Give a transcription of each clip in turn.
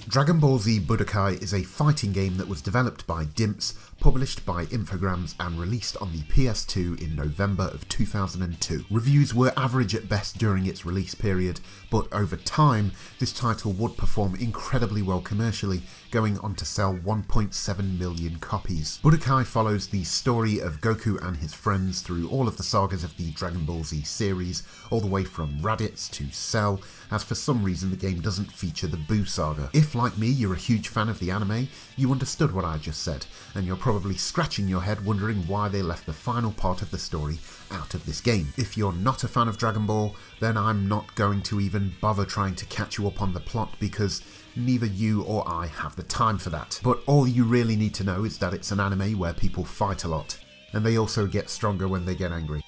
Dragon Ball Z Budokai is a fighting game that was developed by Dimps, published by Infogrames and released on the PS2 in November of 2002. Reviews were average at best during its release period, but over time this title would perform incredibly well commercially, going on to sell 1.7 million copies. Budokai follows the story of Goku and his friends through all of the sagas of the Dragon Ball Z series, all the way from Raditz to Cell, as for some reason the game doesn't feature the Buu saga. If, like me, you're a huge fan of the anime, you understood what I just said, and you're probably scratching your head wondering why they left the final part of the story out of this game. If you're not a fan of Dragon Ball, then I'm not going to even bother trying to catch you up on the plot because neither you or I have the time for that. But all you really need to know is that it's an anime where people fight a lot, and they also get stronger when they get angry.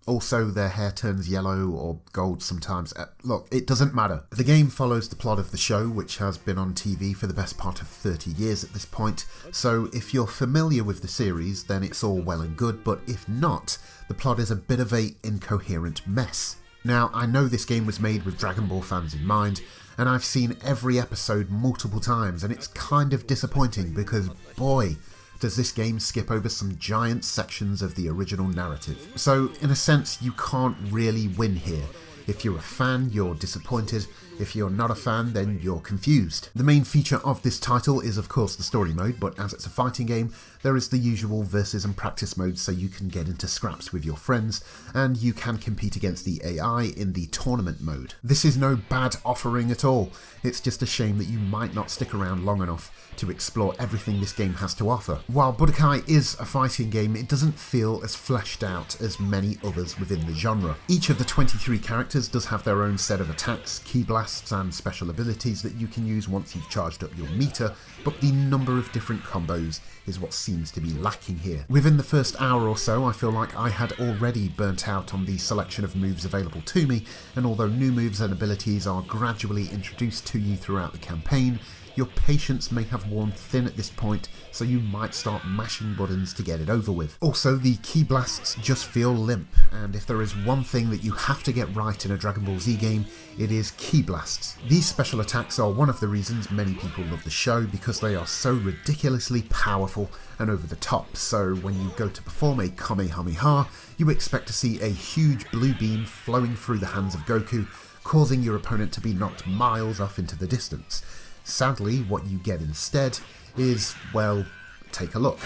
Also, their hair turns yellow or gold sometimes. Look, it doesn't matter. The game follows the plot of the show, which has been on TV for the best part of 30 years at this point, so if you're familiar with the series, then it's all well and good, but if not, the plot is a bit of an incoherent mess. Now, I know this game was made with Dragon Ball fans in mind, and I've seen every episode multiple times, and it's kind of disappointing because, boy, does this game skip over some giant sections of the original narrative. So, in a sense, you can't really win here. If you're a fan, you're disappointed. If you're not a fan, then you're confused. The main feature of this title is of course the story mode, but as it's a fighting game, there is the usual versus and practice mode so you can get into scraps with your friends, and you can compete against the AI in the tournament mode. This is no bad offering at all. It's just a shame that you might not stick around long enough to explore everything this game has to offer. While Budokai is a fighting game, it doesn't feel as fleshed out as many others within the genre. Each of the 23 characters does have their own set of attacks, ki blasts and special abilities that you can use once you've charged up your meter, but the number of different combos is what seems to be lacking here. Within the first hour or so, I feel like I had already burnt out on the selection of moves available to me, and although new moves and abilities are gradually introduced to you throughout the campaign, your patience may have worn thin at this point, so you might start mashing buttons to get it over with. Also, the ki blasts just feel limp, and if there is one thing that you have to get right in a Dragon Ball Z game, it is ki blasts. These special attacks are one of the reasons many people love the show, because they are so ridiculously powerful and over the top, so when you go to perform a Kamehameha, you expect to see a huge blue beam flowing through the hands of Goku, causing your opponent to be knocked miles off into the distance. Sadly, what you get instead is, well, take a look.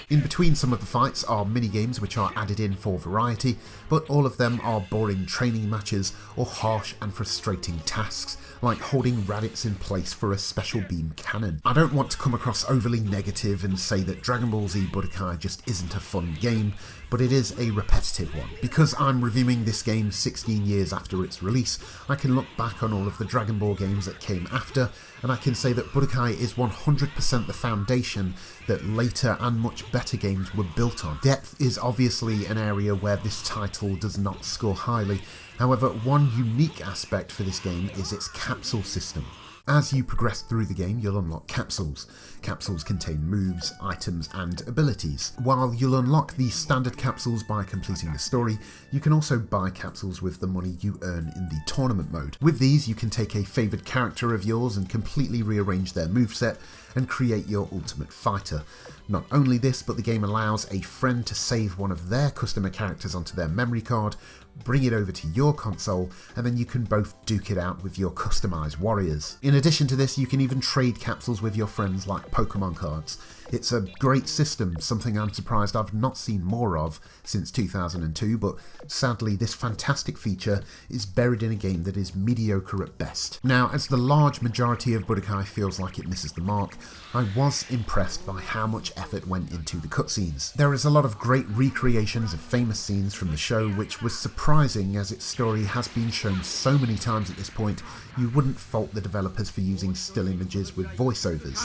In between some of the fights are mini-games which are added in for variety, but all of them are boring training matches or harsh and frustrating tasks, like holding Raditz in place for a special beam cannon. I don't want to come across overly negative and say that Dragon Ball Z Budokai just isn't a fun game, but it is a repetitive one. Because I'm reviewing this game 16 years after its release, I can look back on all of the Dragon Ball games that came after, and I can say that Budokai is 100% the foundation that later and much better games were built on. Depth is obviously an area where this title does not score highly, however, one unique aspect for this game is its capsule system. As you progress through the game, you'll unlock capsules. Capsules contain moves, items, and abilities. While you'll unlock the standard capsules by completing the story, you can also buy capsules with the money you earn in the tournament mode. With these, you can take a favoured character of yours and completely rearrange their moveset and create your ultimate fighter. Not only this, but the game allows a friend to save one of their customer characters onto their memory card, bring it over to your console, and then you can both duke it out with your customised warriors. In addition to this, you can even trade capsules with your friends like Pokemon cards. It's a great system, something I'm surprised I've not seen more of since 2002, but sadly this fantastic feature is buried in a game that is mediocre at best. Now, as the large majority of Budokai feels like it misses the mark, I was impressed by how much effort went into the cutscenes. There is a lot of great recreations of famous scenes from the show, which was surprising as its story has been shown so many times at this point, you wouldn't fault the developers for using still images with voiceovers.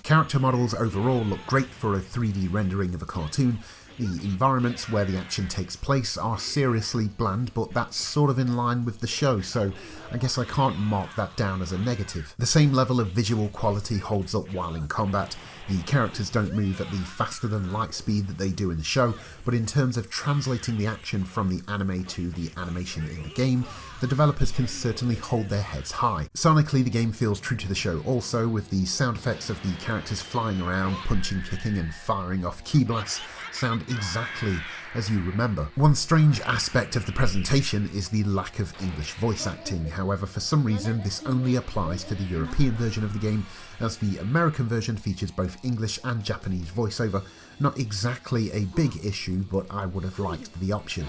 Character models overall look great for a 3D rendering of a cartoon, The environments where the action takes place are seriously bland, but that's sort of in line with the show, so I guess I can't mark that down as a negative. The same level of visual quality holds up while in combat. The characters don't move at the faster than light speed that they do in the show, but in terms of translating the action from the anime to the animation in the game, the developers can certainly hold their heads high. Sonically, the game feels true to the show also, with the sound effects of the characters flying around, punching, kicking and firing off key blasts sound exactly as you remember. One strange aspect of the presentation is the lack of English voice acting. However, for some reason this only applies to the European version of the game, as the American version features both English and Japanese voiceover. Not exactly a big issue, but I would have liked the option.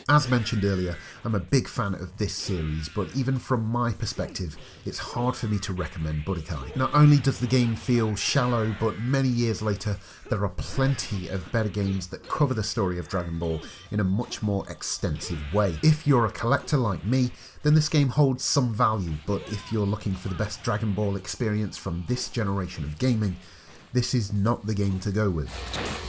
As mentioned earlier, I'm a big fan of this series, but even from my perspective, it's hard for me to recommend Budokai. Not only does the game feel shallow, but many years later, there are plenty of better games that cover the story of Dragon Ball in a much more extensive way. If you're a collector like me, then this game holds some value, but if you're looking for the best Dragon Ball experience from this generation of gaming, this is not the game to go with.